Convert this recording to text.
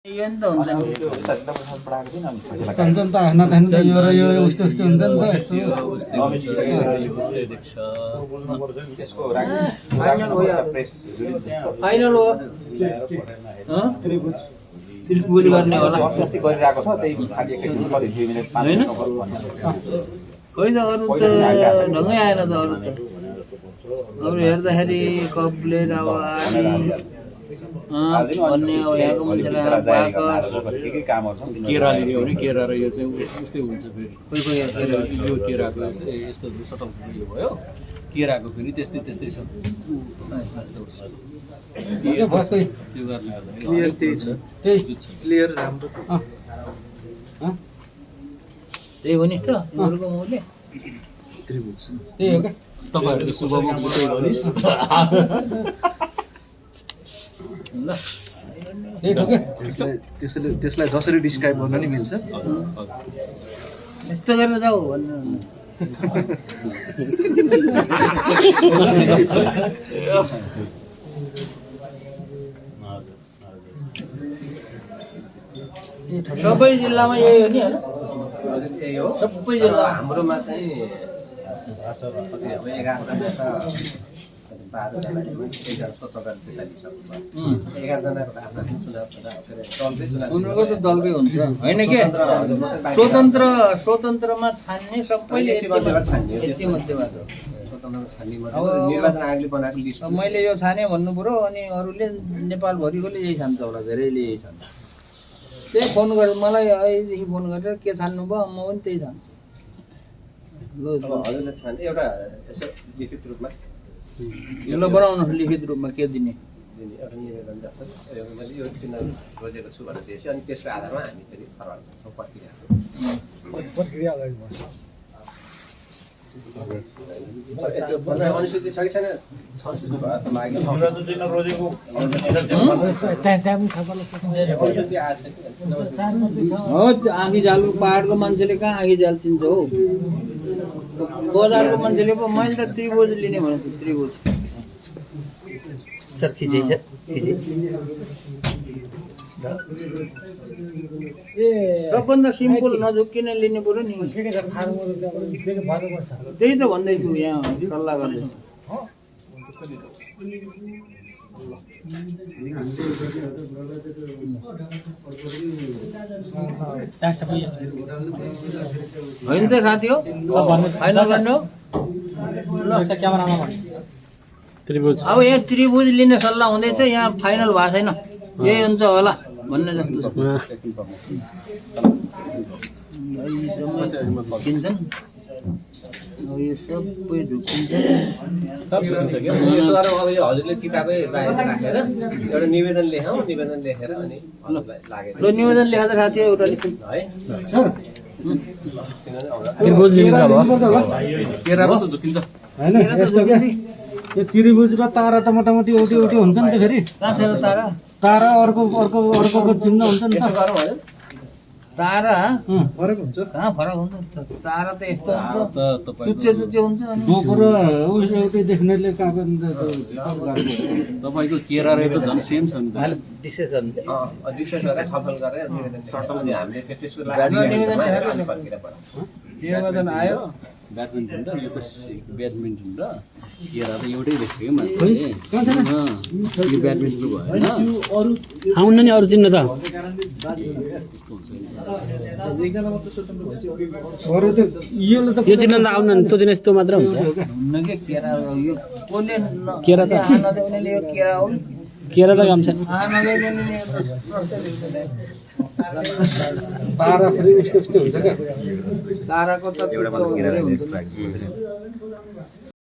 यो नि त हुन्छ नि टेन्सन त आफ्ना टेन्सन यो र यो उस्तो उस्तो हुन्छ नि त यस्तो फाइनल हो त्रिपुरी गर्ने होला गरिरहेको छ त्यही खाली एकैछिन कति 2 मिनेट 5 मिनेट खोइ त अरू त ढङ्गै आएन त अरू त अरू हेर्दाखेरि कप्लेट अब आदि भन्ने अब यहाँको मान्छेलाई के कामहरु छ केरा लिने हो भने केरा र यो चाहिँ उस्तै हुन्छ फेरि कोही कोही यो केराको चाहिँ यस्तो सटल यो भयो केराको फेरि त्यस्तै त्यस्तै छ यो बसकै त्यो गर्ने क्लियर त्यही छ त्यही क्लियर राम्रो त्यही हो नि त अरूको मौले त्रिभुज त्यही हो क्या तपाईहरुको शुभमा बुझ्दै गनिस् ल त्यही हो क्या त्यसलाई जसरी डिस्क्राइब गर्न नि मिल्छ यस्तो गरेर जाऊ भन्नु सबै जिल्लामा यही हो नि होइन त्यही हो सबै जिल्ला हाम्रोमा चाहिँ अब 11 स्वतन्त्र 43 11 जनाको आफ्नो चुनाव दलकै चुनाव उनीहरूको त दलकै हुन्छ होइन के स्वतन्त्रमा छान्ने सबैले यति मध्येबाट छान्ने हो यति मध्येबाट स्वतन्त्र छान्ने मध्ये निर्वाचन आयोगले बनाएको लिस्ट अब मैले यो छाने भन्नु पर्यो अनि अरूले नेपालभरिकोले यही छान्छ होला धेरैले यही छान्छ त्यही फोन गरेर मलाई अहिलेदेखि फोन गरेर के छान्नु भयो म पनि त्यही छान्छु ल अब हजुरले छान्ने एउटा यसो लिखित रूपमा यसलाई बनाउनु लिखित रूपमा के दिने दिने एउटा निवेदन जस्तो मैले यो चुनाव रोजेको छु भनेर दिएपछि अनि त्यसको आधारमा हामी फेरि फरवार्ड गर्छौँ प्रक्रिया अनुसूची छ कि छैन अनुसूची आएको छैन हो आँखी जाल पहाडको मान्छेले कहाँ आँखी जाल चिन्छ हो बजारको मान्छेले पो मैले त त्रिभुज लिने भनेको त्रिभुज सर खिचे सर खिचे सबभन्दा सिम्पल नझुक्किन लिने पऱ्यो नि त्यही त भन्दैछु यहाँ सल्लाह गर्दैछु होइन त साथी हो फाइनल गर्ने हो त्रिभुज अब यहाँ त्रिभुज लिने सल्लाह हुँदैछ यहाँ फाइनल भएको छैन यही हुन्छ होला भन्ने जस्तो किन्छन् यो सबै झुकिन्छ सब सुनिन्छ क्या यसो गरेर अब यो हजुरले किताबै बाहिर राखेर एउटा निवेदन लेखौँ निवेदन लेखेर अनि हजुरलाई लागेको ल निवेदन लेखाएको साथी एउटा लेख्नु है त्रिभुज लिने अब केरा त झुकिन्छ होइन यस्तो क्या यो त्रिभुज र तारा त मोटामोटी एउटै एउटै हुन्छ नि त फेरि कहाँ छ र तारा तारा अर्को चिन्ह हुन्छ नि यसो त गरौँ हजुर तारा फरक हुन्छ कहाँ फरक हुन्छ तारा त यस्तो हुन्छ त तपाईँ चुच्चे चुच्चे हुन्छ अनि डोको र उयो एउटै देख्नेले कहाँ तपाईको केरा र यो त झन् सेम छ नि त डिस्कस गर्नु चाहिँ विशेष गरेर छलफल गरेर निवेदन अनि हामीले त्यसको लागि फर्केर पठाउँछौँ निवेदन आयो ब्याडमिन्टन र यो त ब्याडमिन्टन र केरा त एउटै रहेछ क्या मान्छे यो ब्याडमिन्टन भएन आउन नि अरू चिन्ह त यो चिन्ह त आउन नि त्यो चिन्ह यस्तो मात्र हुन्छ हुन्न के केरा यो कसले केरा त नदियो भने यो केरा हो केरा त काम छैन नदियो भने तारा फेरि उस्तो उस्तो हुन्छ क्या ताराको त धेरै हुन्छ नि।